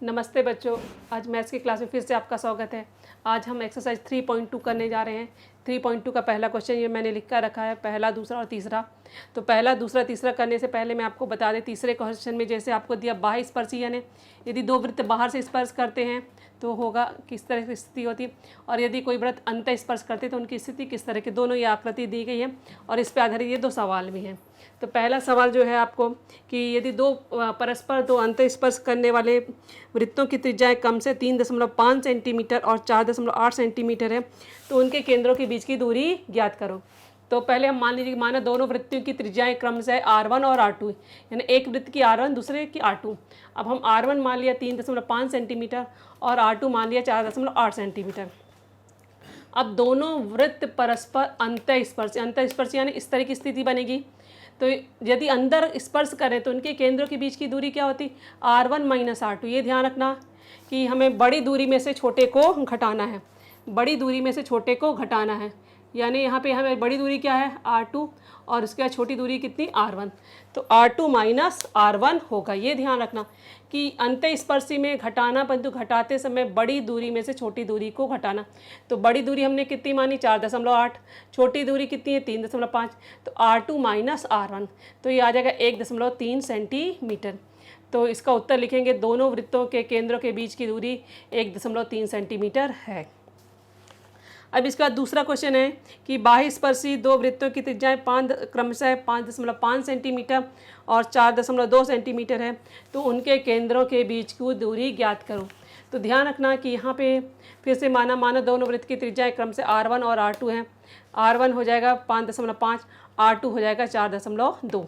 नमस्ते बच्चों, आज मैथ्स की क्लास में फिर से आपका स्वागत है। आज हम एक्सरसाइज 3.2 करने जा रहे हैं। 3.2 का पहला क्वेश्चन ये मैंने लिख कर रखा है, पहला, दूसरा और तीसरा। तो पहला, दूसरा, तीसरा करने से पहले मैं आपको बता दें, तीसरे क्वेश्चन में जैसे आपको दिया बाह्य स्पर्शी, यानी यदि दो वृत्त बाहर से स्पर्श करते हैं तो होगा किस तरह की स्थिति होती है, और यदि कोई वृत्त अंत स्पर्श करते तो उनकी स्थिति किस तरह की, दोनों ये आकृति दी गई है और इस पर आधारित ये दो सवाल भी हैं। तो पहला सवाल जो है आपको कि यदि दो परस्पर दो अंत स्पर्श करने वाले वृत्तों की त्रिज्याएं कम से 3.5 सेंटीमीटर और 4.8 सेंटीमीटर है तो उनके केंद्रों के बीच की दूरी ज्ञात करो। तो पहले हम मान लीजिए कि माना दोनों वृत्तों की त्रिज्याएं क्रमशः R1 और R2, यानी एक वृत्त की R1 दूसरे की R2। अब हम R1 मान लिया 3.5 सेंटीमीटर और R2 मान लिया 4.8 सेंटीमीटर। अब दोनों वृत्त परस्पर अंतःस्पर्श यानी इस तरह की स्थिति बनेगी। तो यदि अंदर स्पर्श करें तो उनके केंद्रों के बीच की दूरी क्या होती, R1 माइनस R2। ये ध्यान रखना कि हमें बड़ी दूरी में से छोटे को घटाना है, बड़ी दूरी में से छोटे को घटाना है। यानी यहाँ पे हमें बड़ी दूरी क्या है, R2, और उसके बाद छोटी दूरी कितनी, R1। तो R2 माइनस R1 होगा। ये ध्यान रखना कि अंतःस्पर्शी में घटाना, परंतु घटाते समय बड़ी दूरी में से छोटी दूरी को घटाना। तो बड़ी दूरी हमने कितनी मानी, 4.8, छोटी दूरी कितनी है, 3.5। तो R2 माइनस R1, तो ये आ जाएगा 1.3 सेंटीमीटर। तो इसका उत्तर लिखेंगे, दोनों वृत्तों के केंद्रों के बीच की दूरी 1.3 सेंटीमीटर है। अब इसका दूसरा क्वेश्चन है कि बाह्य स्पर्शी दो वृत्तों की त्रिज्याएं क्रमशः 5.5 सेंटीमीटर और 4.2 सेंटीमीटर है तो उनके केंद्रों के बीच की दूरी ज्ञात करो। तो ध्यान रखना कि यहाँ पे फिर से माना दोनों वृत्त की त्रिज्याएं क्रमशः R1 और R2 हैं। R1 हो जाएगा 5.5, R2 हो जाएगा 4.2।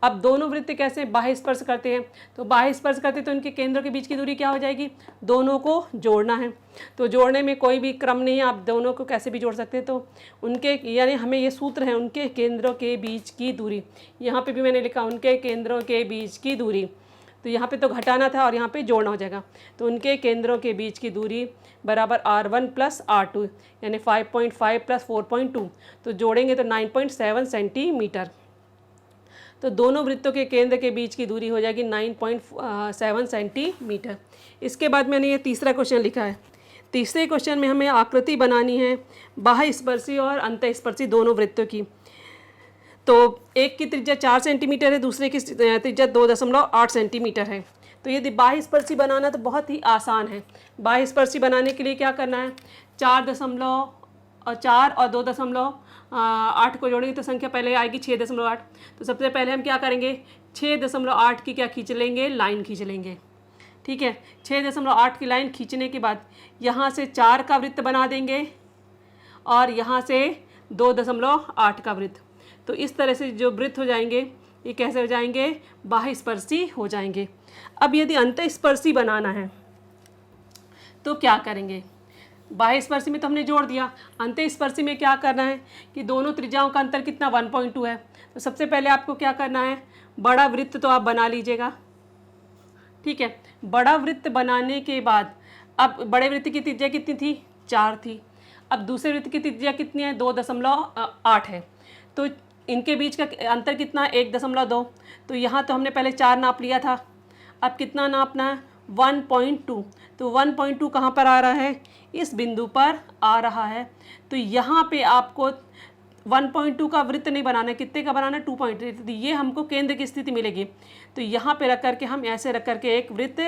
अब दोनों वृत्त कैसे बाह्य स्पर्श करते हैं, तो बाह्य स्पर्श करते तो उनके केंद्रों के बीच की दूरी क्या हो जाएगी, दोनों को जोड़ना है। तो जोड़ने में कोई भी क्रम नहीं है, आप दोनों को कैसे भी जोड़ सकते हैं। तो उनके यानी हमें ये सूत्र है, उनके केंद्रों के बीच की दूरी। यहाँ पे भी मैंने लिखा उनके केंद्रों के बीच की दूरी। तो यहाँ पे तो घटाना था और यहाँ पे जोड़ना हो जाएगा। तो उनके केंद्रों के बीच की दूरी बराबर R1 प्लस R2, यानी 5.5 प्लस 4.2। तो जोड़ेंगे तो 9.7 सेंटीमीटर। तो दोनों वृत्तों के केंद्र के बीच की दूरी हो जाएगी 9.7 सेंटीमीटर। इसके बाद मैंने ये तीसरा क्वेश्चन लिखा है। तीसरे क्वेश्चन में हमें आकृति बनानी है बाह्य स्पर्शी और अंतःस्पर्शी दोनों वृत्तों की। तो एक की त्रिज्या 4 सेंटीमीटर है, दूसरे की त्रिज्या 2.8 सेंटीमीटर है। तो यदि बाह्य स्पर्शी बनाना तो बहुत ही आसान है। बाह्य स्पर्शी बनाने के लिए क्या करना है, 4 और 2.8 को जोड़ेंगे तो संख्या पहले आएगी 6.8। तो सबसे पहले हम क्या करेंगे, 6.8 की क्या खींच लेंगे, लाइन खींच लेंगे। ठीक है, 6.8 की लाइन खींचने के बाद यहाँ से 4 का वृत्त बना देंगे और यहाँ से 2.8 का वृत्त। तो इस तरह से जो वृत्त हो जाएंगे ये कैसे हो जाएंगे, बाह्य स्पर्शी हो जाएंगे। अब यदि अंतःस्पर्शी बनाना है तो क्या करेंगे, बाह्य स्पर्शी में तो हमने जोड़ दिया, अंतःस्पर्शी में क्या करना है कि दोनों त्रिज्याओं का अंतर कितना 1.2 है। तो सबसे पहले आपको क्या करना है, बड़ा वृत्त तो आप बना लीजिएगा। ठीक है, बड़ा वृत्त बनाने के बाद अब बड़े वृत्त की त्रिज्या कितनी थी, 4 थी। अब दूसरे वृत्त की त्रिज्या कितनी है, 2.8 है। तो इनके बीच का अंतर कितना है, 1.2। तो यहाँ तो हमने पहले 4 नाप लिया था, अब कितना नापना है, 1.2। तो 1.2 कहाँ पर आ रहा है, इस बिंदु पर आ रहा है। तो यहाँ पे आपको 1.2 का वृत्त नहीं बनाना है, कितने का बनाना है, 2.8। तो ये हमको केंद्र की स्थिति मिलेगी। तो यहाँ पे रख करके हम ऐसे रख करके एक वृत्त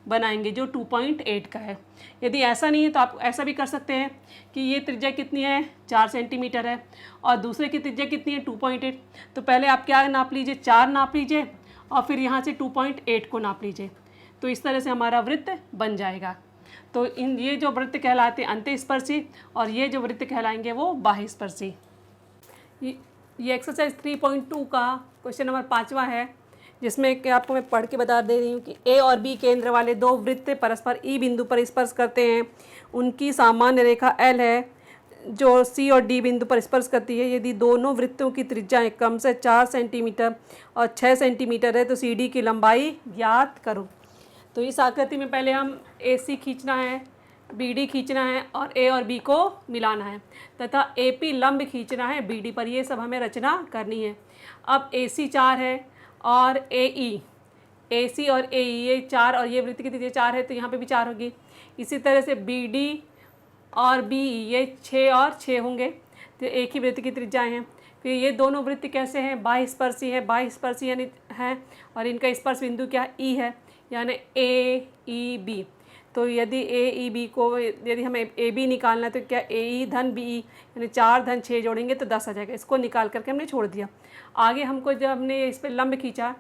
बनाएंगे जो 2.8 का है। यदि ऐसा नहीं है तो आप ऐसा भी कर सकते हैं कि ये त्रिज्या कितनी है, 4 सेंटीमीटर है और दूसरे की त्रिज्या कितनी है, 2.8। तो पहले आप क्या नाप लीजिए, 4 नाप लीजिए और फिर यहाँ से 2.8 को नाप लीजिए। तो इस तरह से हमारा वृत्त बन जाएगा। तो ये जो वृत्त कहलाते हैं अंतःस्पर्शी और ये जो वृत्त कहलाएंगे वो बाह्य स्पर्शी। ये एक्सरसाइज 3.2 का क्वेश्चन नंबर 5वां है, जिसमें कि आपको मैं पढ़ के बता दे रही हूँ कि ए और बी केंद्र वाले दो वृत्त परस्पर ई बिंदु पर स्पर्श करते हैं। उनकी सामान्य रेखा एल है जो सी और डी बिंदु पर स्पर्श करती है। यदि दोनों वृत्तों की त्रिज्याएं कम से 4 सेंटीमीटर और 6 सेंटीमीटर है तो सी डी की लंबाई ज्ञात करो। तो इस आकृति में पहले हम ए सी खींचना है, बी डी खींचना है और ए और बी को मिलाना है तथा ए पी लंब खींचना है बी डी पर। ये सब हमें रचना करनी है। अब ए सी 4 है और ए ई ए सी और ए ई ये 4 और ये वृत्त की त्रिज्या 4 है तो यहाँ पे भी 4 होगी। इसी तरह से बी डी और बी ई ये 6 और 6 होंगे, तो एक ही वृत्त की त्रिज्याएँ हैं। फिर ये दोनों वृत्त कैसे हैं, बाह्यस्पर्शी है, बाह्यस्पर्शी यानी है, और इनका स्पर्श बिंदु क्या ई है, यानी ए ई बी। तो यदि ए ई बी को यदि हमें ए बी निकालना है तो क्या ए ई धन बी ई यानी 4 धन 6 जोड़ेंगे तो 10 आ जाएगा। इसको निकाल करके हमने छोड़ दिया। आगे हमको जब हमने इस पर लंब खींचा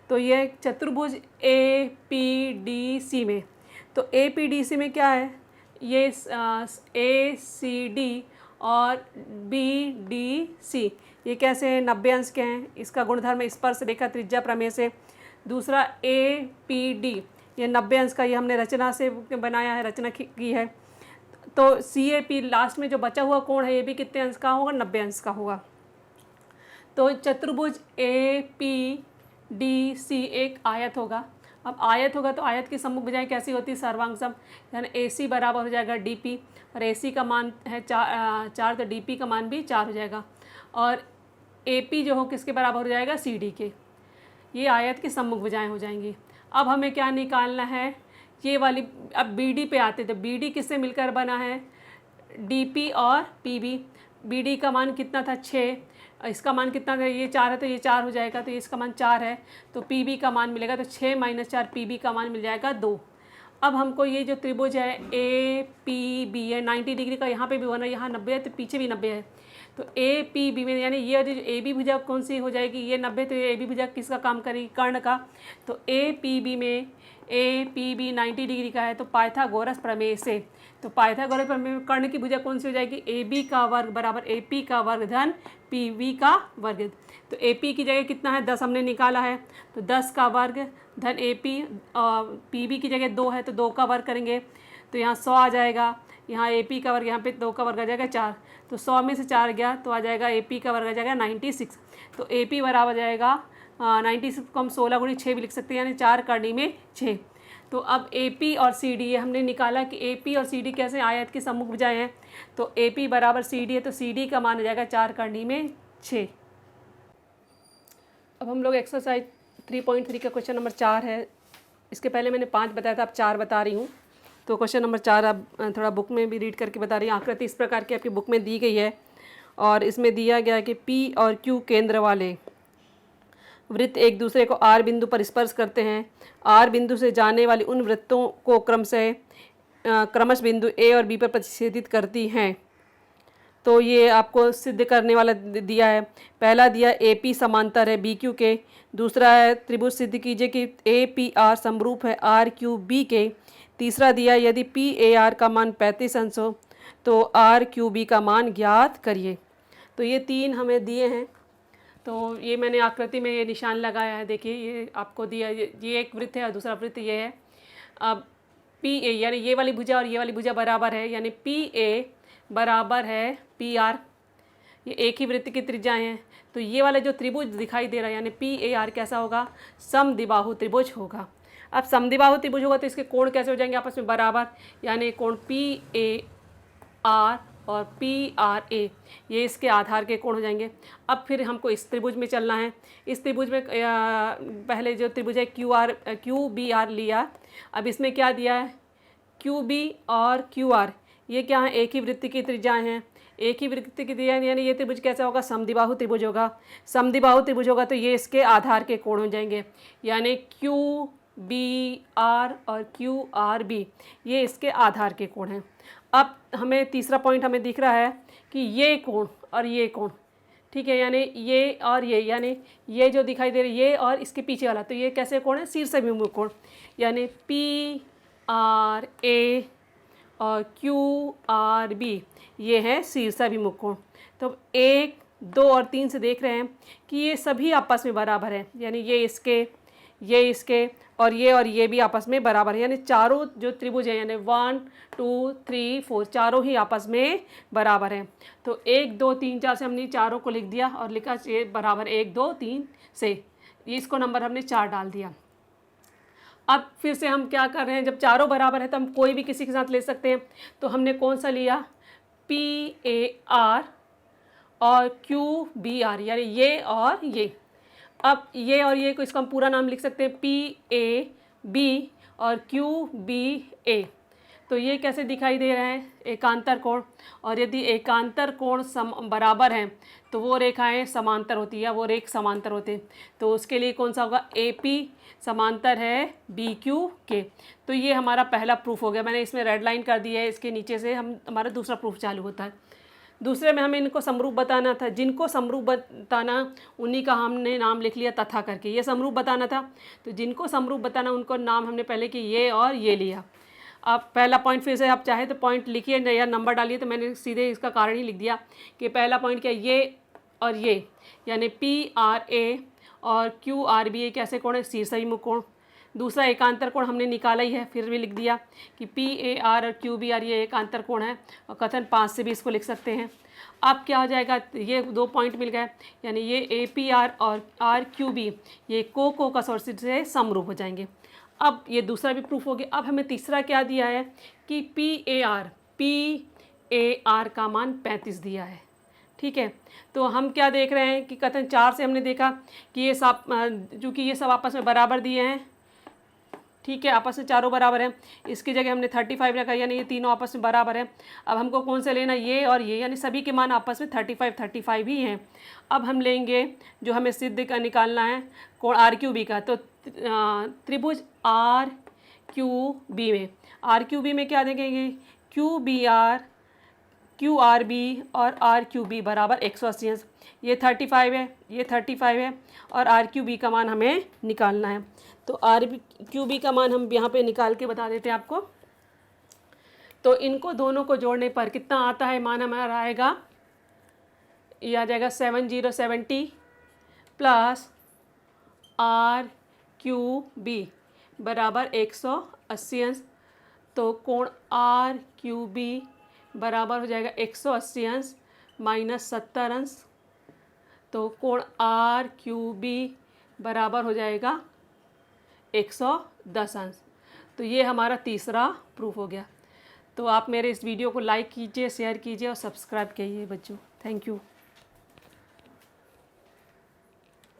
तो ये चतुर्भुज ए पी डी सी में, तो ए पी डी सी में क्या है, ये ए सी डी और बी डी सी ये कैसे हैं, 90 अंश के हैं। इसका गुणधर्म स्पर्श रेखा त्रिज्या प्रमेय से। दूसरा ए पी डी ये 90 अंश का, ये हमने रचना से बनाया है, रचना की है। तो सी ए पी लास्ट में जो बचा हुआ कोण है ये भी कितने अंश का होगा, 90 अंश का होगा। तो चतुर्भुज ए पी डी सी एक आयत होगा। अब आयत होगा तो आयत की सम्मुख भुजाएं कैसी होती है, सर्वांग सम, यानी ए सी बराबर हो जाएगा डी पी, और ए सी का मान है 4 तो डी पी का मान भी 4 हो जाएगा, और ए पी जो हो किसके बराबर हो जाएगा, सी डी के। ये आयत की सम्मुख भुजाएं हो जाएंगी। अब हमें क्या निकालना है, ये वाली, अब बी डी पे आते तो बी डी किससे मिलकर बना है, डी पी और पी बी। बी डी का मान कितना था, 6, इसका मान कितना था, ये 4 है तो ये 4 हो जाएगा, तो इसका मान 4 है, तो पी बी का मान मिलेगा, तो 6 - 4 पी बी का मान मिल जाएगा 2। अब हमको ये जो त्रिभुज है ए पी बी है 90 डिग्री का, यहाँ पे भी होना, यहाँ 90 है तो पीछे भी 90 है, तो ए पी बी में यानी ये जो ए बी भुजा कौन सी हो जाएगी, ये 90, तो ये ए बी भुजा किसका काम करेगी, कर्ण का। तो ए पी बी में ए पी बी 90 डिग्री का है, तो पाइथागोरस प्रमेय से, तो पाइथागोरस प्रमेय में कर्ण की भुजा कौन सी हो जाएगी, ए बी का वर्ग बराबर ए पी का वर्ग धन पी बी का वर्ग। तो ए पी की जगह कितना है, 10 हमने निकाला है, तो 10 का वर्ग धन ए पी, पी बी की जगह 2 है तो 2 का वर्ग करेंगे तो यहाँ 100 आ जाएगा, यहाँ ए पी का वर्ग, यहाँ पे 2 का वर्ग आ जाएगा 4, तो 100 में से 4 गया तो आ जाएगा ए पी का वर्ग आ जाएगा 96। तो ए पी बराबर जाएगा 96 को हम 16 × 6 भी लिख सकते हैं, यानी 4 करनी में 6। तो अब ए पी और सी डी, ये हमने निकाला कि ए पी और सी डी कैसे आयत की सम्मुख भुजाएं हैं, तो ए पी बराबर सी डी है, तो सी डी का मान आ जाएगा 4 करनी में 6। अब हम लोग एक्सरसाइज 3.3 का क्वेश्चन नंबर 4 है। इसके पहले मैंने 5 बताया था, अब 4 बता रही हूँ। तो क्वेश्चन नंबर 4 अब थोड़ा बुक में भी रीड करके बता रही हूँ। आकृति इस प्रकार की आपकी बुक में दी गई है, और इसमें दिया गया है कि पी और क्यू केंद्र वाले वृत्त एक दूसरे को आर बिंदु पर स्पर्श करते हैं। आर बिंदु से जाने वाली उन वृत्तों को क्रमश बिंदु ए और बी पर प्रतिच्छेदित करती हैं। तो ये आपको सिद्ध करने वाला दिया है। पहला दिया ए पी समांतर है बी क्यू के। दूसरा है त्रिभुज सिद्ध कीजिए कि ए पी आर समरूप है आर क्यू बी के। तीसरा दिया यदि पी ए आर का मान 35 अंश हो तो आर क्यू बी का मान ज्ञात करिए। तो ये 3 हमें दिए हैं। तो ये मैंने आकृति में ये निशान लगाया है, देखिए ये आपको दिया, ये एक वृत्त है और दूसरा वृत्त ये है। अब पी ए यानी ये वाली भुजा और ये वाली भुजा बराबर है, यानी पी ए बराबर है पी आर, ये एक ही वृत्त की त्रिज्याएं हैं। तो ये वाला जो त्रिभुज दिखाई दे रहा है यानी पी ए आर कैसा होगा, समद्विबाहु त्रिभुज होगा। अब समद्विबाहु त्रिभुज होगा तो इसके कोण कैसे हो जाएंगे आपस में बराबर, यानी कोण पी ए आर और पी आर ए ये इसके आधार के कोण हो जाएंगे। अब फिर हमको इस त्रिभुज में चलना है। इस त्रिभुज में पहले जो त्रिभुज है क्यू बी आर लिया। अब इसमें क्या दिया है, क्यू बी और क्यू आर ये क्या है, एक ही वृत्त की त्रिज्याएं हैं। एक ही वृत्त की त्रिज्या यानी ये त्रिभुज कैसा होगा, समद्विबाहु त्रिभुज होगा। समद्विबाहु त्रिभुज होगा तो ये इसके आधार के कोण हो जाएंगे, यानी क्यू बी आर और क्यू आर बी ये इसके आधार के कोण हैं। अब हमें तीसरा पॉइंट हमें दिख रहा है कि ये कोण और ये कोण, ठीक है, यानी ये और ये, यानी ये जो दिखाई दे रही है ये और इसके पीछे वाला, तो ये कैसे कोण है, शीर्षाभिमुख कोण, यानी पी आर ए और क्यू आर बी ये है शीर्षाभिमुख कोण। तो 1, 2 और 3 से देख रहे हैं कि ये सभी आपस में बराबर है, यानी ये इसके और ये भी आपस में बराबर है, यानी चारों जो त्रिभुज है यानी 1, 2, 3, 4 चारों ही आपस में बराबर हैं। तो 1, 2, 3, 4 से हमने चारों को लिख दिया और लिखा ये बराबर 1, 2, 3 से, इसको नंबर हमने 4 डाल दिया। अब फिर से हम क्या कर रहे हैं, जब चारों बराबर है तो हम कोई भी किसी के साथ ले सकते हैं। तो हमने कौन सा लिया, पी ए आर और क्यू बी आर, यानी ये और ये। अब ये और ये को इसका हम पूरा नाम लिख सकते हैं PAB और QBA। तो ये कैसे दिखाई दे रहा है, एकांतर कोण। और यदि एकांतर कोण बराबर हैं तो वो रेखाएं समांतर होती है, वो रेख समांतर होते हैं। तो उसके लिए कौन सा होगा, AP समांतर है BQ के। तो ये हमारा पहला प्रूफ हो गया, मैंने इसमें रेड लाइन कर दी है, इसके नीचे से हमारा दूसरा प्रूफ चालू होता है। दूसरे में हमें इनको समरूप बताना था, जिनको समरूप बताना उन्हीं का हमने नाम लिख लिया तथा करके, ये समरूप बताना था। तो जिनको समरूप बताना उनको नाम हमने पहले कि ये और ये लिया। आप पहला पॉइंट फिर से आप चाहे तो पॉइंट लिखिए या नंबर डालिए, तो मैंने सीधे इसका कारण ही लिख दिया कि पहला पॉइंट क्या, ये और ये, यानी PRA और QRB ये कैसे कोण है, शीर्षाभिमुख कोण। दूसरा एकांतर कोण हमने निकाला ही है, फिर भी लिख दिया कि PAR और QBR ये एकांतर कोण है, और कथन 5 से भी इसको लिख सकते हैं। अब क्या हो जाएगा, ये 2 पॉइंट मिल गए, यानी ये APR और RQB ये को कसौटी से समरूप हो जाएंगे। अब ये दूसरा भी प्रूफ हो गया। अब हमें तीसरा क्या दिया है कि PAR का मान 35 दिया है, ठीक है। तो हम क्या देख रहे हैं कि कथन 4 से हमने देखा कि ये सब, चूँकि ये सब आपस में बराबर दिए हैं, ठीक है, आपस में चारों बराबर हैं, इसकी जगह हमने 35 रखा, यानी ये तीनों आपस में बराबर हैं। अब हमको कौन से लेना, ये और ये, यानी सभी के मान आपस में 35 ही हैं। अब हम लेंगे जो हमें सिद्ध का निकालना है कोण RQB का। तो त्रिभुज RQB में क्या देखेंगे, QRB और RQB बराबर 180 अंश। ये 35 है, ये 35 है, और RQB का मान हमें निकालना है। तो RQB का मान हम यहाँ पे निकाल के बता देते हैं आपको। तो इनको दोनों को जोड़ने पर कितना आता है, मान हमारा आएगा, ये आ जाएगा 7070 प्लस RQB बराबर 180 अंश। तो कोण RQB बराबर हो जाएगा 180 अंश माइनस 70 अंश। तो कोण RQB बराबर हो जाएगा 110 अंश। तो ये हमारा तीसरा प्रूफ हो गया। तो आप मेरे इस वीडियो को लाइक कीजिए, शेयर कीजिए और सब्सक्राइब कीजिए बच्चों। Thank you.